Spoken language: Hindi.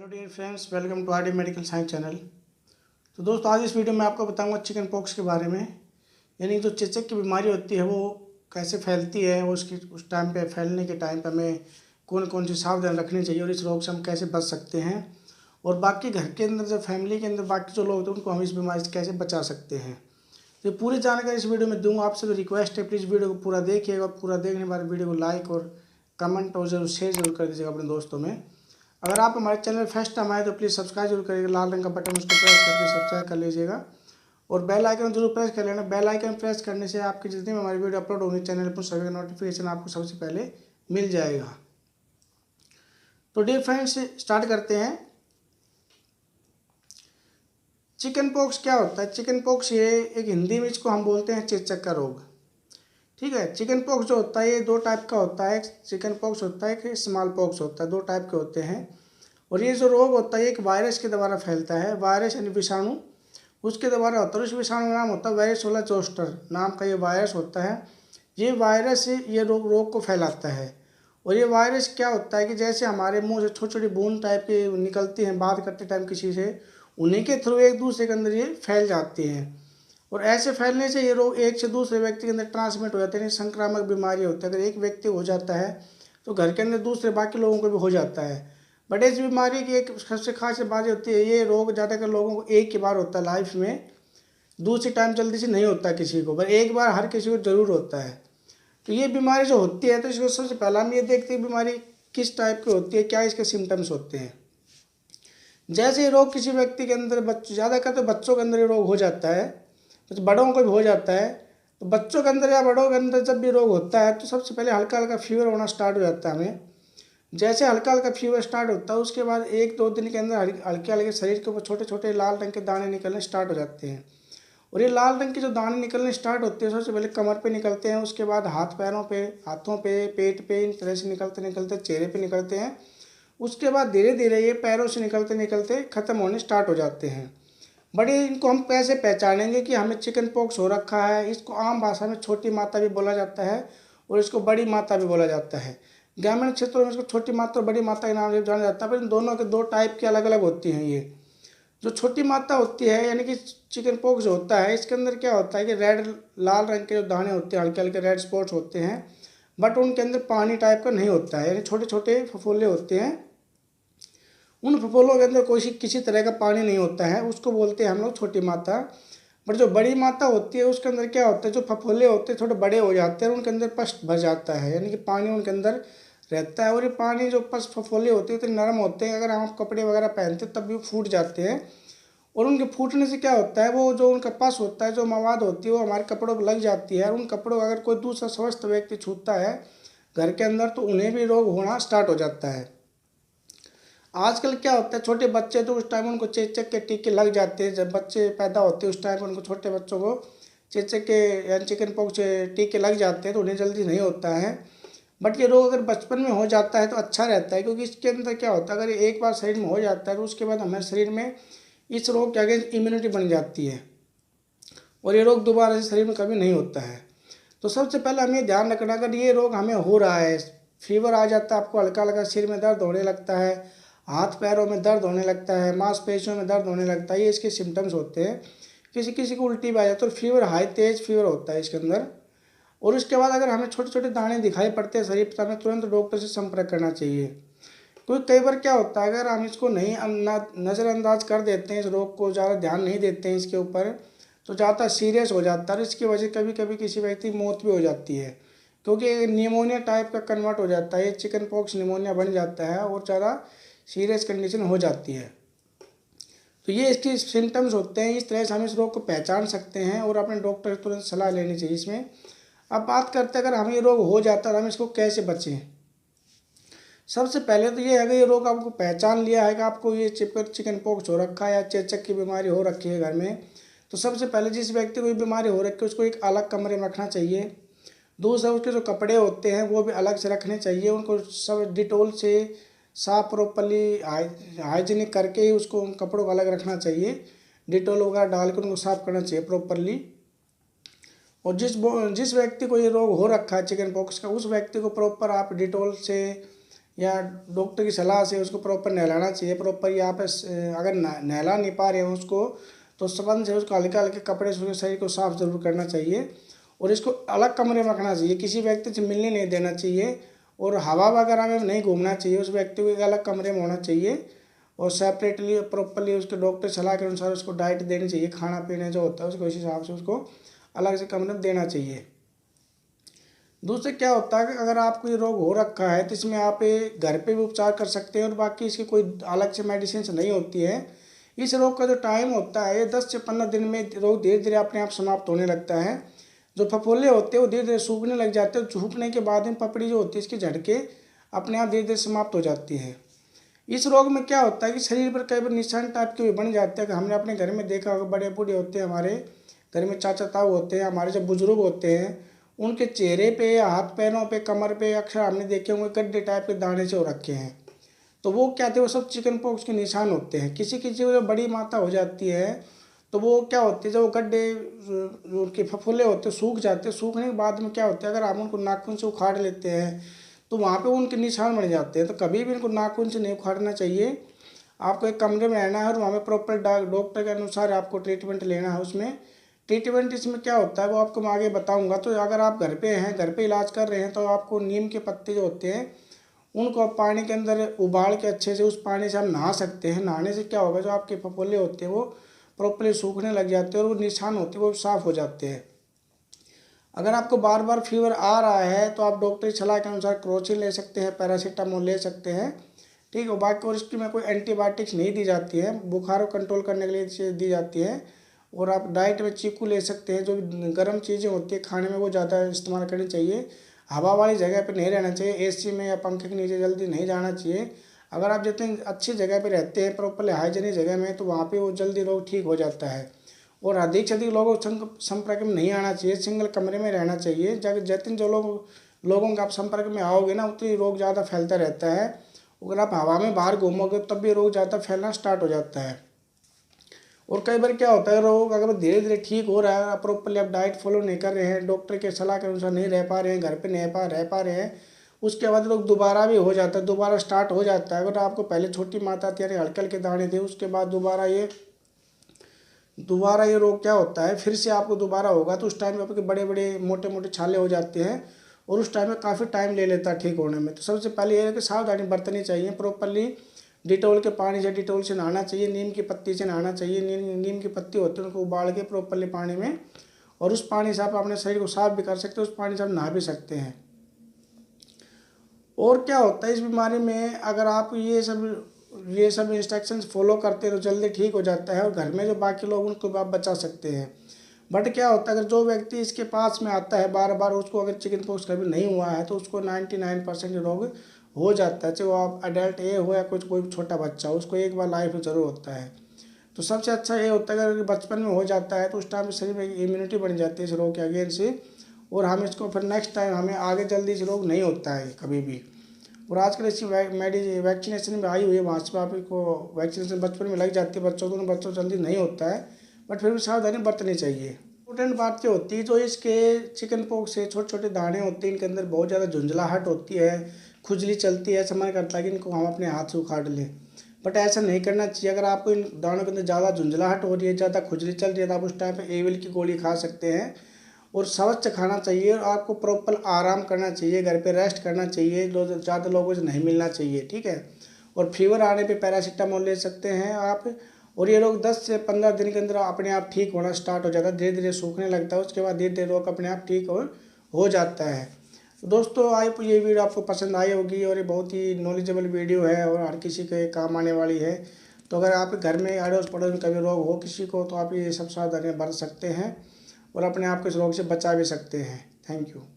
Hello dear friends, welcome to RD medical science channel. तो दोस्तों, आज इस वीडियो में आपको बताऊंगा चिकन पॉक्स के बारे में। यानी जो चेचक की बीमारी होती है वो कैसे फैलती है, वो उसकी उस टाइम पे फैलने के टाइम पे हमें कौन कौन सी सावधान रखनी चाहिए और इस रोग से हम कैसे बच सकते हैं, और बाकी घर के अंदर जो फैमिली के अंदर बाकी जो लोग होते हैं उनको हम इस बीमारी से कैसे बचा सकते हैं। तो पूरी जानकारी इस वीडियो में दूंगा। आपसे तो रिक्वेस्ट है, प्लीज़ वीडियो को पूरा देखिएगा। पूरा देखने के बाद वीडियो को लाइक और कमेंट और जरूर शेयर जरूर कर दीजिएगा अपने दोस्तों में। अगर आप हमारे चैनल फर्स्ट टाइम आए तो प्लीज़ सब्सक्राइब जरूर करिएगा। लाल रंग का बटन उसको प्रेस करके सब्सक्राइब कर लीजिएगा और बेल आइकन जरूर प्रेस कर लेना। बेल आइकन प्रेस करने से आपकी जितनी भी हमारी वीडियो अपलोड होंगी चैनल पर सभी नोटिफिकेशन आपको सबसे पहले मिल जाएगा। तो डियर फ्रेंड्स, स्टार्ट करते हैं। चिकन पॉक्स क्या होता है? चिकन पॉक्स ये एक हिंदी में इसको हम बोलते हैं चेचक का रोग। ठीक है। चिकन पॉक्स जो होता है ये दो टाइप का होता है। चिकन पॉक्स होता है कि स्मॉल पॉक्स होता है, दो टाइप के होते हैं। और ये जो रोग होता है एक वायरस के द्वारा फैलता है। वायरस यानी विषाणु, उसके द्वारा होता है। उस विषाणु का नाम होता है वेरिसोला जोस्टर नाम का ये वायरस होता है। ये वायरस ये रोग को फैलाता है। और ये वायरस क्या होता है कि जैसे हमारे मुंह से छोटी छोटी बूंद टाइप की निकलती हैं बात करते टाइम किसी से, उन्हीं के थ्रू एक दूसरे के अंदर ये फैल जाती हैं। और ऐसे फैलने से ये रोग एक से दूसरे व्यक्ति के अंदर ट्रांसमिट हो जाते हैं। संक्रामक बीमारी होती है। अगर एक व्यक्ति हो जाता है तो घर के अंदर दूसरे बाकी लोगों को भी हो जाता है। बट इस बीमारी की एक सबसे खास बात होती है, ये रोग ज़्यादातर लोगों को एक ही बार होता है लाइफ में। दूसरी टाइम जल्दी से नहीं होता किसी को, पर एक बार हर किसी को ज़रूर होता है। तो ये बीमारी जो होती है तो इसको सबसे पहला हम ये देखते हैं बीमारी किस टाइप की होती है, क्या इसके सिम्टम्स होते हैं। जैसे ये रोग किसी व्यक्ति के अंदर ज़्यादातर तो बच्चों के अंदर ये रोग हो जाता है, तो बड़ों को भी हो जाता है। तो बच्चों के अंदर या बड़ों के अंदर जब भी रोग होता है तो सबसे पहले हल्का हल्का फीवर होना स्टार्ट हो जाता है हमें। जैसे हल्का हल्का फीवर स्टार्ट होता है उसके बाद एक दो दिन के अंदर हल्के हल्के शरीर के ऊपर छोटे छोटे लाल रंग के दाने निकलने स्टार्ट हो जाते हैं। और ये लाल रंग के जो दाने निकलने स्टार्ट होते हैं सबसे पहले कमर पे निकलते हैं, उसके बाद हाथ पैरों पे, हाथों पे, पेट पे, इन तरह से निकलते निकलते चेहरे पे निकलते हैं। उसके बाद धीरे धीरे ये पैरों से निकलते निकलते ख़त्म होने स्टार्ट हो जाते हैं। बड़े इनको हम कैसे पहचानेंगे कि हमें चिकन पॉक्स हो रखा है? इसको आम भाषा में छोटी माता भी बोला जाता है और इसको बड़ी माता भी बोला जाता है। ग्रामीण क्षेत्रों में इसको छोटी माता और बड़ी माता के नाम से जाना जाता है। पर इन दोनों के दो टाइप की अलग अलग होती हैं। ये जो छोटी माता होती है यानी कि चिकन पॉक्स जो होता है इसके अंदर क्या होता है कि रेड लाल रंग के जो दाने होते हैं, हल्के हल्के रेड स्पॉट्स होते हैं, बट उनके अंदर पानी टाइप का नहीं होता है। यानी छोटे छोटे फफोले होते हैं। उन फफोलों के अंदर कोई किसी तरह का पानी नहीं होता है, उसको बोलते हैं हम लोग छोटी माता। बट जो बड़ी माता होती है उसके अंदर क्या होता है, जो फफोले होते हैं थोड़े बड़े हो जाते हैं और उनके अंदर पस भर जाता है, यानी कि पानी उनके अंदर रहता है। और ये पानी जो पस फफोले होते हैं इतने नरम होते हैं, अगर हम कपड़े वगैरह पहनते हैं तब भी वो फूट जाते हैं। और उनके फूटने से क्या होता है, वो जो उनका पस होता है, जो मवाद होती है वो हमारे कपड़ों पर लग जाती है। और उन कपड़ों का अगर कोई दूसरा स्वस्थ व्यक्ति छूता है घर के अंदर तो उन्हें भी रोग होना स्टार्ट हो जाता है। आजकल क्या होता है, छोटे बच्चे तो उस टाइम उनको चेचक के टीके लग जाते हैं। जब बच्चे पैदा होते हैं उस टाइम उनको, छोटे बच्चों को चेचक के यानी चिकन पॉक्स के टीके लग जाते हैं तो उन्हें जल्दी नहीं होता है। बट ये रोग अगर बचपन में हो जाता है तो अच्छा रहता है, क्योंकि इसके अंदर क्या होता है, अगर एक बार शरीर में हो जाता है तो उसके बाद हमारे शरीर में इस रोग के अगेंस्ट इम्यूनिटी बन जाती है और ये रोग दोबारा से शरीर में कभी नहीं होता है। तो सबसे पहले हमें ध्यान रखना, अगर ये रोग हमें हो रहा है, फीवर आ जाता है, आपको हल्का हल्का सिर में दर्द होने लगता है, हाथ पैरों में दर्द होने लगता है, मांसपेशियों में दर्द होने लगता है, ये इसके सिम्टम्स होते हैं। किसी किसी को उल्टी भी आ जाती है, तो फीवर हाई तेज फीवर होता है इसके अंदर। और उसके बाद अगर हमें छोटे छोटे दाने दिखाई पड़ते हैं शरीर पर, हमें तुरंत डॉक्टर से संपर्क करना चाहिए। क्योंकि कई बार क्या होता है, अगर हम इसको नहीं नज़रअंदाज कर देते हैं, इस रोग को ज़्यादा ध्यान नहीं देते हैं इसके ऊपर, तो ज़्यादा सीरियस हो जाता है। इसकी वजह कभी कभी किसी व्यक्ति की मौत भी हो जाती है, क्योंकि निमोनिया टाइप का कन्वर्ट हो जाता है। चिकन पॉक्स निमोनिया बन जाता है और ज़्यादा सीरियस कंडीशन हो जाती है। तो ये इसके सिम्टम्स होते हैं। इस तरह से हम इस रोग को पहचान सकते हैं और अपने डॉक्टर से तुरंत सलाह लेनी चाहिए इसमें। अब बात करते हैं अगर हमें ये रोग हो जाता है तो हम इसको कैसे बचें। सबसे पहले तो ये है कि ये रोग आपको पहचान लिया है कि आपको ये चिकन पॉक्स हो रखा है या चेचक की बीमारी हो रखी है घर में, तो सबसे पहले जिस व्यक्ति को ये बीमारी हो रखी है उसको एक अलग कमरे में रखना चाहिए। दूसरा, उसके जो कपड़े होते हैं वो भी अलग से रखने चाहिए। उनको सब डिटोल से साफ प्रॉपरली हाइजीनिक करके ही उसको उन कपड़ों को अलग रखना चाहिए। डिटोल वगैरह डाल कर उनको साफ करना चाहिए प्रॉपरली। और जिस व्यक्ति को ये रोग हो रखा है चिकन पॉक्स का, उस व्यक्ति को प्रॉपर आप डिटोल से या डॉक्टर की सलाह से उसको प्रॉपर नहलाना चाहिए। प्रॉपर यहाँ पे अगर नहला नहीं पा रहे हैं उसको, तो सबन से उसको हल्के हल्के कपड़े से उसके शरीर को साफ जरूर करना चाहिए। और इसको अलग कमरे में रखना चाहिए, किसी व्यक्ति से मिलने नहीं देना चाहिए, और हवा वगैरह में नहीं घूमना चाहिए। उस व्यक्ति को एक अलग कमरे में होना चाहिए, और सेपरेटली प्रॉपरली उसके डॉक्टर सलाह के अनुसार उसको डाइट देनी चाहिए। खाना पीना जो होता है उसको इस हिसाब से उसको अलग से कमरे में देना चाहिए। दूसरे क्या होता है कि अगर आपको ये रोग हो रखा है तो इसमें आप घर पे भी उपचार कर सकते हैं, और बाकी इसकी कोई अलग से मेडिसिन नहीं होती है। इस रोग का जो टाइम होता है, ये 10 से 15 दिन में रोग धीरे धीरे अपने आप समाप्त होने लगता है। जो फफोले होते हैं वो धीरे धीरे सूखने लग जाते हैं, सूखने के बाद में पपड़ी जो होती है इसकी झटके अपने आप धीरे धीरे समाप्त हो जाती है। इस रोग में क्या होता है कि शरीर पर कई बार निशान टाइप के भी बन जाते हैं। हमने अपने घर में देखा होगा, बड़े बूढ़े होते हैं हमारे घर में, चाचा ताऊ होते हैं, हमारे जो बुजुर्ग होते हैं, उनके चेहरे पे या हाथ पैरों पे कमर पे अक्सर हमने देखे होंगे गड्ढे टाइप के दाने से हो रखे हैं। तो वो क्या थे, वो सब चिकन पॉक्स के निशान होते हैं। किसी किसी को जब बड़ी मात्रा हो जाती है तो वो क्या होती है, जब वो गड्ढे उनके फफूले होते हैं सूख जाते हैं, सूखने के बाद में क्या होता है, अगर आप उनको नाखून से उखाड़ लेते हैं तो वहाँ पे उनके निशान बन जाते हैं। तो कभी भी इनको नाखून से नहीं उखाड़ना चाहिए। आपको एक कमरे में रहना है और वहाँ पे प्रॉपर डॉक्टर के अनुसार आपको ट्रीटमेंट लेना है। उसमें ट्रीटमेंट इसमें क्या होता है वो आपको मैं आगे बताऊँगा। तो अगर आप घर पे हैं, घर पे इलाज कर रहे हैं, तो आपको नीम के पत्ते जो होते हैं उनको आप पानी के अंदर उबाल के अच्छे से, उस पानी से आप नहा सकते हैं। नहाने से क्या होगा, जो आपके फफोले होते हैं वो प्रॉपरली सूखने लग जाते हैं और वो निशान होते हैं वो साफ़ हो जाते हैं। अगर आपको बार बार फीवर आ रहा है तो आप डॉक्टर की सलाह के अनुसार क्रोसिन ले सकते हैं, पैरासीटामोल ले सकते हैं, ठीक है। बाकी और इसकी में कोई एंटीबायोटिक्स नहीं दी जाती है, बुखार को कंट्रोल करने के लिए दी जाती है। और आप डाइट में चीकू ले सकते हैं। जो गर्म चीज़ें होती है खाने में वो ज़्यादा इस्तेमाल करनी चाहिए। हवा वाली जगह पे नहीं रहना चाहिए, एसी में या पंखे के नीचे जल्दी नहीं जाना चाहिए। अगर आप जितनी अच्छी जगह पे रहते हैं, प्रॉपरली हाइजीनिक जगह में, तो वहाँ पे वो जल्दी रोग ठीक हो जाता है। और अधिक से अधिक लोगों को संपर्क में नहीं आना चाहिए, सिंगल कमरे में रहना चाहिए। जितने जो लोगों के आप संपर्क में आओगे ना, उतनी रोग ज़्यादा फैलता रहता है। अगर आप हवा में बाहर घूमोगे तब भी रोग ज़्यादा फैलना स्टार्ट हो जाता है। और कई बार क्या होता है, रोग अगर धीरे धीरे ठीक हो रहा है, प्रॉपरली आप डाइट फॉलो नहीं कर रहे हैं, डॉक्टर के सलाह के अनुसार नहीं रह पा रहे हैं, घर पे नहीं रह पा रहे हैं, उसके बाद रोग दोबारा भी हो जाता है, दोबारा स्टार्ट हो जाता है। अगर आपको पहले छोटी मात्रा थी, हल्के हल्के दाने थे, उसके बाद दोबारा ये रोग क्या होता है, फिर से आपको दोबारा होगा, तो उस टाइम में आपके बड़े बड़े मोटे मोटे छाले हो जाते हैं, और उस टाइम में काफ़ी टाइम ले लेता है ठीक होने में। तो सबसे पहले ये है कि सावधानी बरतनी चाहिए। प्रॉपरली डिटोल के पानी से, डिटोल से नहाना चाहिए, नीम की पत्ती से नहाना चाहिए। नीम की पत्ती होती है उनको उबाल के प्रॉपरली पानी में, और उस पानी से आप अपने शरीर को साफ भी कर सकते हो, उस पानी से आप नहा भी सकते हैं। और क्या होता है इस बीमारी में, अगर आप ये सब इंस्ट्रक्शंस फॉलो करते हैं तो जल्दी ठीक हो जाता है, और घर में जो बाकी लोग उनको आप बचा सकते हैं। बट क्या होता है, अगर जो व्यक्ति इसके पास में आता है बार बार, उसको अगर चिकन पॉक्स कभी नहीं हुआ है तो उसको 99% रोग हो जाता है। चाहे वो आप अडल्ट ए हो या कोई छोटा बच्चा हो, उसको एक बार लाइफ में ज़रूर होता है। तो सबसे अच्छा ये होता है अगर बचपन में हो जाता है तो उस टाइम शरीर में इम्यूनिटी बन जाती है इस रोग के अगेंस्ट से, और हम इसको फिर नेक्स्ट टाइम हमें आगे जल्दी इस रोग नहीं होता है कभी भी। और आजकल इसकी वैक्सीनेशन में आई हुई है, वहाँ से आपको वैक्सीनेशन बचपन में लग जाती है बच्चों को, बच्चों जल्दी नहीं होता है, बट फिर भी सावधानी बरतनी चाहिए। इंपॉर्टेंट बात क्या होती है, जो इसके चिकन पॉक्स से छोटे छोटे दाने होते हैं, इनके अंदर बहुत ज़्यादा झुंझलाहट होती है, खुजली चलती है, ऐसा मन करता है कि इनको हम अपने हाथ से उखाड़ लें, बट ऐसा नहीं करना चाहिए। अगर आपको इन दानों के अंदर ज़्यादा झुंझलाहट हो रही है, ज़्यादा खुजली चल रही है, तो आप उस टाइम पे एविल की गोली खा सकते हैं। और स्वच्छ खाना चाहिए, और आपको प्रॉपर आराम करना चाहिए, घर पे रेस्ट करना चाहिए, ज़्यादा लोगों से नहीं मिलना चाहिए, ठीक है। और फीवर आने पे पैरासीटामोल ले सकते हैं आप। और ये रोग 10 से 15 दिन के अंदर अपने आप ठीक होना स्टार्ट हो जाता है, धीरे धीरे सूखने लगता है, उसके बाद धीरे धीरे रोग अपने आप ठीक हो जाता है। तो दोस्तों ये वीडियो आपको पसंद आई होगी, और ये बहुत ही नॉलेजेबल वीडियो है और हर किसी के काम आने वाली है। तो अगर आप घर में अड़ोस पड़ोस में कभी रोग हो किसी को, तो आप ये सब सावधानियाँ बरत सकते हैं और अपने आप को इस रोग से बचा भी सकते हैं। Thank you.